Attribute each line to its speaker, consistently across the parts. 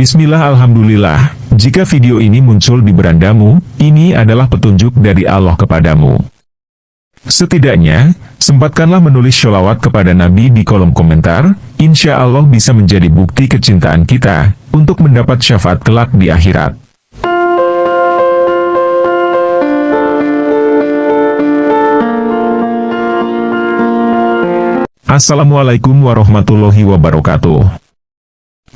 Speaker 1: Bismillah, alhamdulillah. Jika video ini muncul di berandamu, ini adalah petunjuk dari Allah kepadamu. Setidaknya, sempatkanlah menulis sholawat kepada Nabi di kolom komentar, insya Allah bisa menjadi bukti kecintaan kita, untuk mendapat syafaat kelak di akhirat. Assalamualaikum warahmatullahi wabarakatuh.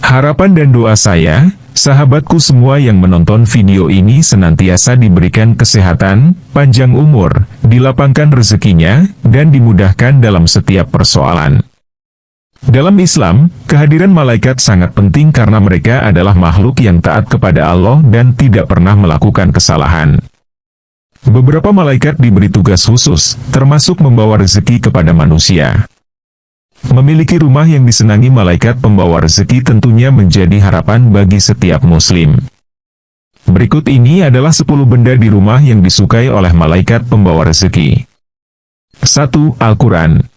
Speaker 1: Harapan dan doa saya, sahabatku semua yang menonton video ini senantiasa diberikan kesehatan, panjang umur, dilapangkan rezekinya, dan dimudahkan dalam setiap persoalan. Dalam Islam, kehadiran malaikat sangat penting karena mereka adalah makhluk yang taat kepada Allah dan tidak pernah melakukan kesalahan. Beberapa malaikat diberi tugas khusus, termasuk membawa rezeki kepada manusia. Memiliki rumah yang disenangi malaikat pembawa rezeki tentunya menjadi harapan bagi setiap muslim. Berikut ini adalah 10 benda di rumah yang disukai oleh malaikat pembawa rezeki. 1. Al-Quran.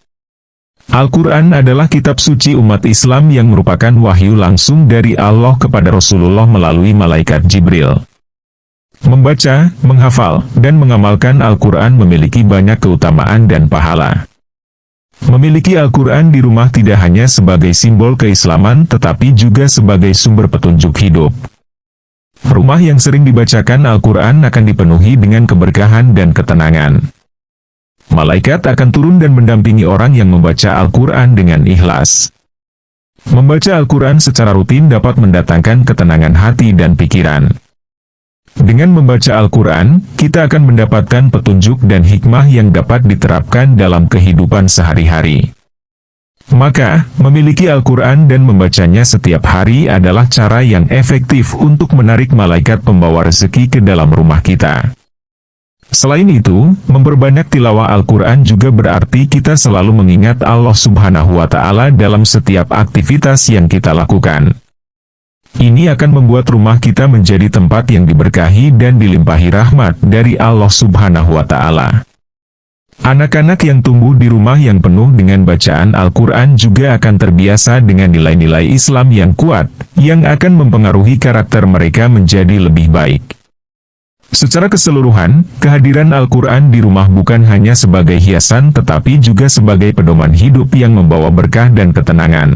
Speaker 1: Al-Quran adalah kitab suci umat Islam yang merupakan wahyu langsung dari Allah kepada Rasulullah melalui malaikat Jibril. Membaca, menghafal, dan mengamalkan Al-Quran memiliki banyak keutamaan dan pahala. Memiliki Al-Quran di rumah tidak hanya sebagai simbol keislaman tetapi juga sebagai sumber petunjuk hidup. Rumah yang sering dibacakan Al-Quran akan dipenuhi dengan keberkahan dan ketenangan. Malaikat akan turun dan mendampingi orang yang membaca Al-Quran dengan ikhlas. Membaca Al-Quran secara rutin dapat mendatangkan ketenangan hati dan pikiran. Dengan membaca Al-Quran, kita akan mendapatkan petunjuk dan hikmah yang dapat diterapkan dalam kehidupan sehari-hari. Maka, memiliki Al-Quran dan membacanya setiap hari adalah cara yang efektif untuk menarik malaikat pembawa rezeki ke dalam rumah kita. Selain itu, memperbanyak tilawah Al-Quran juga berarti kita selalu mengingat Allah Subhanahu wa Ta'ala dalam setiap aktivitas yang kita lakukan. Ini akan membuat rumah kita menjadi tempat yang diberkahi dan dilimpahi rahmat dari Allah Subhanahu wa Ta'ala. Anak-anak yang tumbuh di rumah yang penuh dengan bacaan Al-Quran juga akan terbiasa dengan nilai-nilai Islam yang kuat, yang akan mempengaruhi karakter mereka menjadi lebih baik. Secara keseluruhan, kehadiran Al-Quran di rumah bukan hanya sebagai hiasan tetapi juga sebagai pedoman hidup yang membawa berkah dan ketenangan.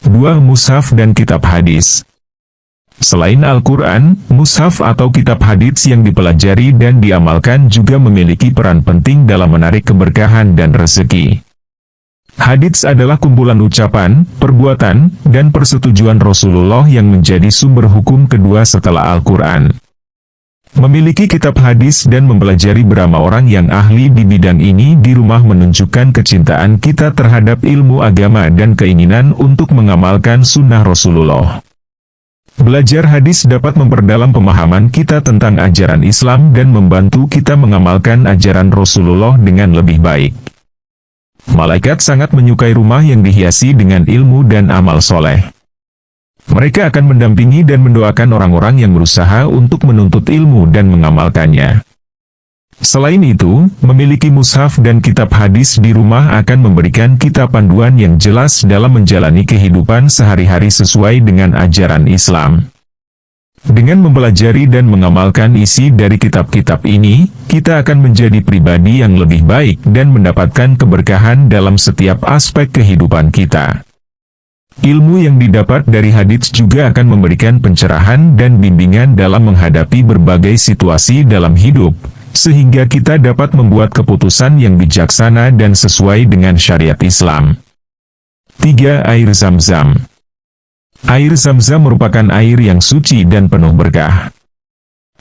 Speaker 1: 2. Mushaf dan kitab hadis. Selain Al-Quran, mushaf atau kitab hadis yang dipelajari dan diamalkan juga memiliki peran penting dalam menarik keberkahan dan rezeki. Hadis adalah kumpulan ucapan, perbuatan, dan persetujuan Rasulullah yang menjadi sumber hukum kedua setelah Al-Quran. Memiliki kitab hadis dan mempelajari beberapa orang yang ahli di bidang ini di rumah menunjukkan kecintaan kita terhadap ilmu agama dan keinginan untuk mengamalkan sunnah Rasulullah. Belajar hadis dapat memperdalam pemahaman kita tentang ajaran Islam dan membantu kita mengamalkan ajaran Rasulullah dengan lebih baik. Malaikat sangat menyukai rumah yang dihiasi dengan ilmu dan amal soleh. Mereka akan mendampingi dan mendoakan orang-orang yang berusaha untuk menuntut ilmu dan mengamalkannya. Selain itu, memiliki mushaf dan kitab hadis di rumah akan memberikan kita panduan yang jelas dalam menjalani kehidupan sehari-hari sesuai dengan ajaran Islam. Dengan mempelajari dan mengamalkan isi dari kitab-kitab ini, kita akan menjadi pribadi yang lebih baik dan mendapatkan keberkahan dalam setiap aspek kehidupan kita. Ilmu yang didapat dari hadits juga akan memberikan pencerahan dan bimbingan dalam menghadapi berbagai situasi dalam hidup, sehingga kita dapat membuat keputusan yang bijaksana dan sesuai dengan syariat Islam. 3. Air Zam-Zam. Air Zam-Zam merupakan air yang suci dan penuh berkah.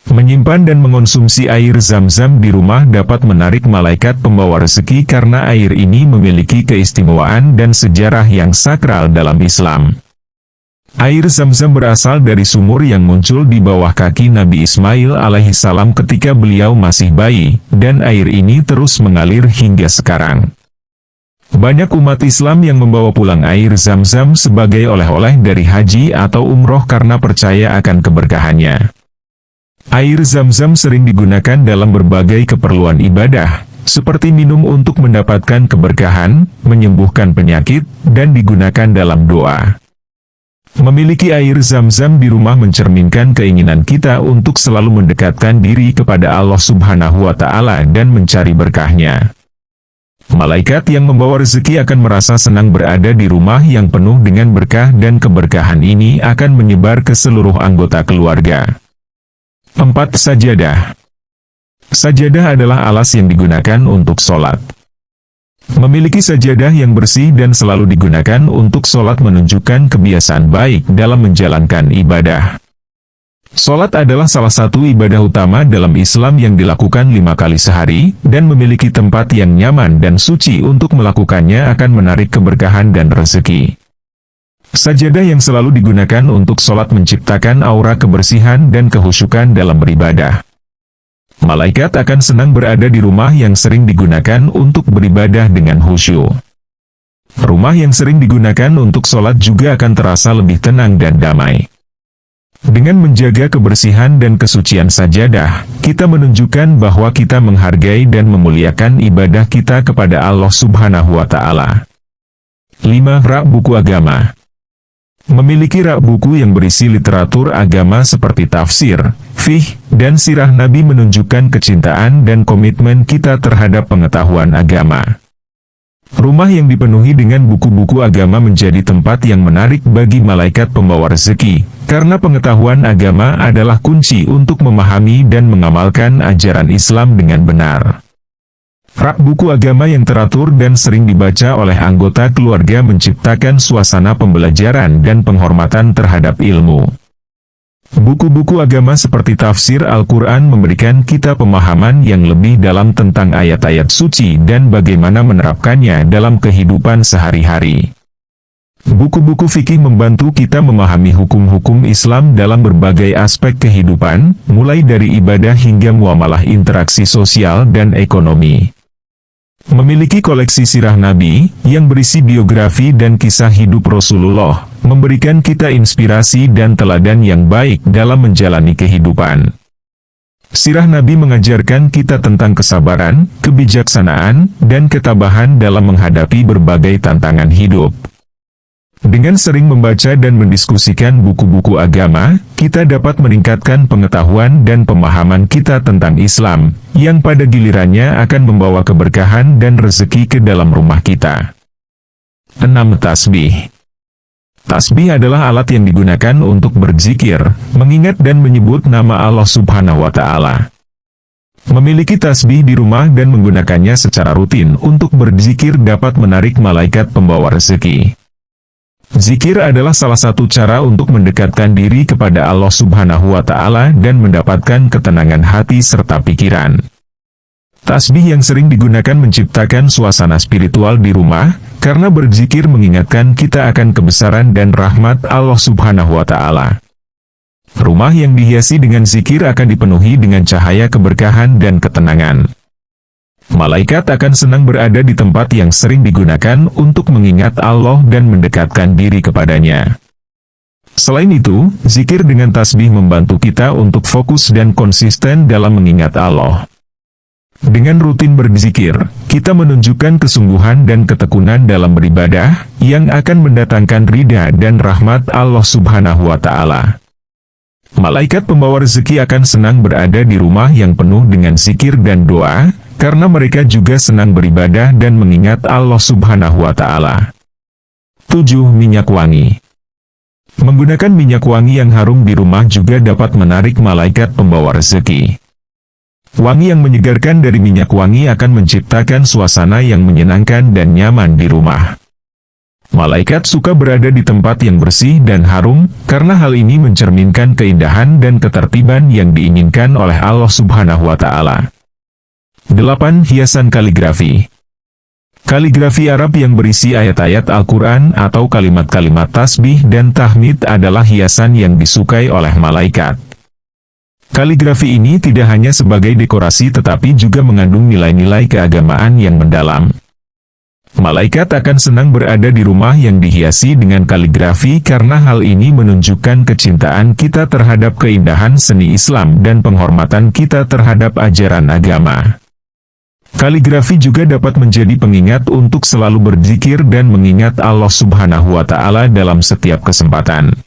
Speaker 1: Menyimpan dan mengonsumsi air Zam-Zam di rumah dapat menarik malaikat pembawa rezeki karena air ini memiliki keistimewaan dan sejarah yang sakral dalam Islam. Air Zam-Zam berasal dari sumur yang muncul di bawah kaki Nabi Ismail alaihissalam ketika beliau masih bayi, dan air ini terus mengalir hingga sekarang. Banyak umat Islam yang membawa pulang air Zam-Zam sebagai oleh-oleh dari haji atau umroh karena percaya akan keberkahannya. Air Zam-Zam sering digunakan dalam berbagai keperluan ibadah, seperti minum untuk mendapatkan keberkahan, menyembuhkan penyakit, dan digunakan dalam doa. Memiliki air zam-zam di rumah mencerminkan keinginan kita untuk selalu mendekatkan diri kepada Allah Subhanahu wa Ta'ala dan mencari berkahnya. Malaikat yang membawa rezeki akan merasa senang berada di rumah yang penuh dengan berkah, dan keberkahan ini akan menyebar ke seluruh anggota keluarga. 4. Sajadah. Sajadah adalah alas yang digunakan untuk sholat. Memiliki sajadah yang bersih dan selalu digunakan untuk sholat menunjukkan kebiasaan baik dalam menjalankan ibadah. Sholat adalah salah satu ibadah utama dalam Islam yang dilakukan 5 kali sehari, dan memiliki tempat yang nyaman dan suci untuk melakukannya akan menarik keberkahan dan rezeki. Sajadah yang selalu digunakan untuk sholat menciptakan aura kebersihan dan kehusyukan dalam beribadah. Malaikat akan senang berada di rumah yang sering digunakan untuk beribadah dengan khusyuk. Rumah yang sering digunakan untuk sholat juga akan terasa lebih tenang dan damai. Dengan menjaga kebersihan dan kesucian sajadah, kita menunjukkan bahwa kita menghargai dan memuliakan ibadah kita kepada Allah Subhanahu wa Ta'ala. 5. Rak buku agama. Memiliki rak buku yang berisi literatur agama seperti tafsir, fiqh, dan sirah Nabi menunjukkan kecintaan dan komitmen kita terhadap pengetahuan agama. Rumah yang dipenuhi dengan buku-buku agama menjadi tempat yang menarik bagi malaikat pembawa rezeki, karena pengetahuan agama adalah kunci untuk memahami dan mengamalkan ajaran Islam dengan benar. Rak buku agama yang teratur dan sering dibaca oleh anggota keluarga menciptakan suasana pembelajaran dan penghormatan terhadap ilmu. Buku-buku agama seperti tafsir Al-Quran memberikan kita pemahaman yang lebih dalam tentang ayat-ayat suci dan bagaimana menerapkannya dalam kehidupan sehari-hari. Buku-buku fikih membantu kita memahami hukum-hukum Islam dalam berbagai aspek kehidupan, mulai dari ibadah hingga muamalah interaksi sosial dan ekonomi. Memiliki koleksi sirah Nabi, yang berisi biografi dan kisah hidup Rasulullah, memberikan kita inspirasi dan teladan yang baik dalam menjalani kehidupan. Sirah Nabi mengajarkan kita tentang kesabaran, kebijaksanaan, dan ketabahan dalam menghadapi berbagai tantangan hidup. Dengan sering membaca dan mendiskusikan buku-buku agama, kita dapat meningkatkan pengetahuan dan pemahaman kita tentang Islam, yang pada gilirannya akan membawa keberkahan dan rezeki ke dalam rumah kita. 6. Tasbih. Tasbih adalah alat yang digunakan untuk berzikir, mengingat dan menyebut nama Allah Subhanahu wa Ta'ala. Memiliki tasbih di rumah dan menggunakannya secara rutin untuk berzikir dapat menarik malaikat pembawa rezeki. Zikir adalah salah satu cara untuk mendekatkan diri kepada Allah Subhanahu wa Ta'ala dan mendapatkan ketenangan hati serta pikiran. Tasbih yang sering digunakan menciptakan suasana spiritual di rumah, karena berzikir mengingatkan kita akan kebesaran dan rahmat Allah Subhanahu wa Ta'ala. Rumah yang dihiasi dengan zikir akan dipenuhi dengan cahaya keberkahan dan ketenangan. Malaikat akan senang berada di tempat yang sering digunakan untuk mengingat Allah dan mendekatkan diri kepadanya. Selain itu, zikir dengan tasbih membantu kita untuk fokus dan konsisten dalam mengingat Allah. Dengan rutin berzikir, kita menunjukkan kesungguhan dan ketekunan dalam beribadah, yang akan mendatangkan ridha dan rahmat Allah Subhanahu wa Ta'ala. Malaikat pembawa rezeki akan senang berada di rumah yang penuh dengan zikir dan doa, karena mereka juga senang beribadah dan mengingat Allah Subhanahu wa Ta'ala. 7. Minyak wangi. Menggunakan minyak wangi yang harum di rumah juga dapat menarik malaikat pembawa rezeki. Wangi yang menyegarkan dari minyak wangi akan menciptakan suasana yang menyenangkan dan nyaman di rumah. Malaikat suka berada di tempat yang bersih dan harum, karena hal ini mencerminkan keindahan dan ketertiban yang diinginkan oleh Allah Subhanahu wa Ta'ala. 8. Hiasan kaligrafi. Kaligrafi Arab yang berisi ayat-ayat Al-Quran atau kalimat-kalimat tasbih dan tahmid adalah hiasan yang disukai oleh malaikat. Kaligrafi ini tidak hanya sebagai dekorasi tetapi juga mengandung nilai-nilai keagamaan yang mendalam. Malaikat akan senang berada di rumah yang dihiasi dengan kaligrafi karena hal ini menunjukkan kecintaan kita terhadap keindahan seni Islam dan penghormatan kita terhadap ajaran agama. Kaligrafi juga dapat menjadi pengingat untuk selalu berzikir dan mengingat Allah Subhanahu wa Ta'ala dalam setiap kesempatan.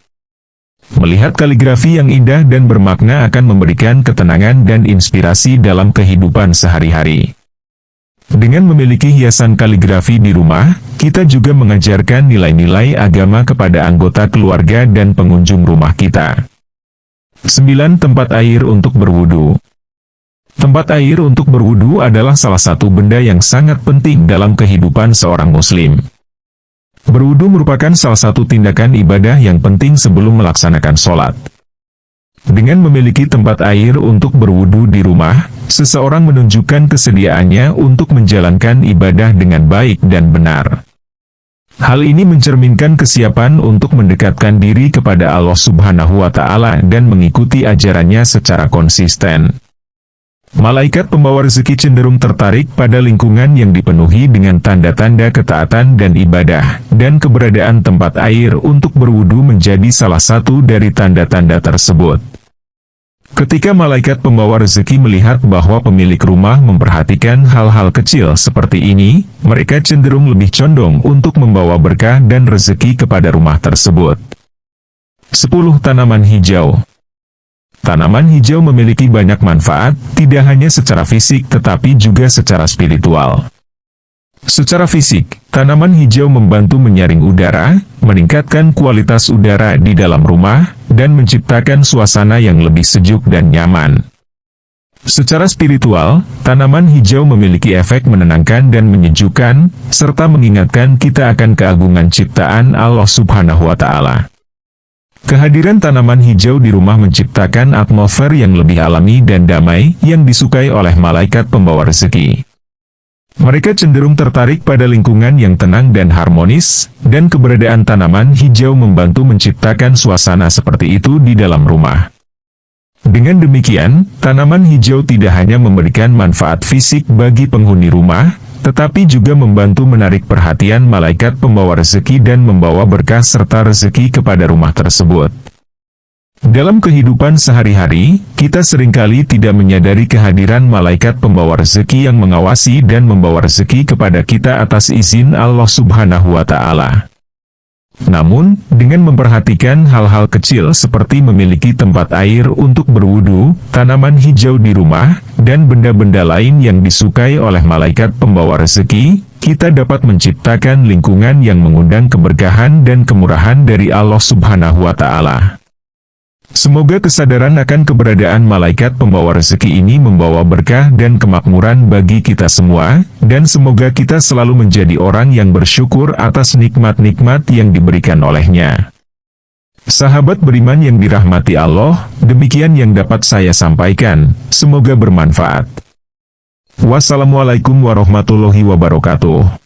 Speaker 1: Melihat kaligrafi yang indah dan bermakna akan memberikan ketenangan dan inspirasi dalam kehidupan sehari-hari. Dengan memiliki hiasan kaligrafi di rumah, kita juga mengajarkan nilai-nilai agama kepada anggota keluarga dan pengunjung rumah kita. 9. Tempat air untuk berwudu. Tempat air untuk berwudu adalah salah satu benda yang sangat penting dalam kehidupan seorang muslim. Berwudu merupakan salah satu tindakan ibadah yang penting sebelum melaksanakan sholat. Dengan memiliki tempat air untuk berwudu di rumah, seseorang menunjukkan kesediaannya untuk menjalankan ibadah dengan baik dan benar. Hal ini mencerminkan kesiapan untuk mendekatkan diri kepada Allah Subhanahu wa Ta'ala dan mengikuti ajarannya secara konsisten. Malaikat pembawa rezeki cenderung tertarik pada lingkungan yang dipenuhi dengan tanda-tanda ketaatan dan ibadah, dan keberadaan tempat air untuk berwudu menjadi salah satu dari tanda-tanda tersebut. Ketika malaikat pembawa rezeki melihat bahwa pemilik rumah memperhatikan hal-hal kecil seperti ini, mereka cenderung lebih condong untuk membawa berkah dan rezeki kepada rumah tersebut. 10. Tanaman hijau. Tanaman hijau memiliki banyak manfaat, tidak hanya secara fisik tetapi juga secara spiritual. Secara fisik, tanaman hijau membantu menyaring udara, meningkatkan kualitas udara di dalam rumah, dan menciptakan suasana yang lebih sejuk dan nyaman. Secara spiritual, tanaman hijau memiliki efek menenangkan dan menyejukkan, serta mengingatkan kita akan keagungan ciptaan Allah Subhanahu wa Ta'ala. Kehadiran tanaman hijau di rumah menciptakan atmosfer yang lebih alami dan damai yang disukai oleh malaikat pembawa rezeki. Mereka cenderung tertarik pada lingkungan yang tenang dan harmonis, dan keberadaan tanaman hijau membantu menciptakan suasana seperti itu di dalam rumah. Dengan demikian, tanaman hijau tidak hanya memberikan manfaat fisik bagi penghuni rumah, tetapi juga membantu menarik perhatian malaikat pembawa rezeki dan membawa berkah serta rezeki kepada rumah tersebut. Dalam kehidupan sehari-hari, kita seringkali tidak menyadari kehadiran malaikat pembawa rezeki yang mengawasi dan membawa rezeki kepada kita atas izin Allah Subhanahu wa Ta'ala. Namun, dengan memperhatikan hal-hal kecil seperti memiliki tempat air untuk berwudu, tanaman hijau di rumah, dan benda-benda lain yang disukai oleh malaikat pembawa rezeki, kita dapat menciptakan lingkungan yang mengundang keberkahan dan kemurahan dari Allah Subhanahu wa Ta'ala. Semoga kesadaran akan keberadaan malaikat pembawa rezeki ini membawa berkah dan kemakmuran bagi kita semua, dan semoga kita selalu menjadi orang yang bersyukur atas nikmat-nikmat yang diberikan olehnya. Sahabat beriman yang dirahmati Allah, demikian yang dapat saya sampaikan, semoga bermanfaat. Wassalamualaikum warahmatullahi wabarakatuh.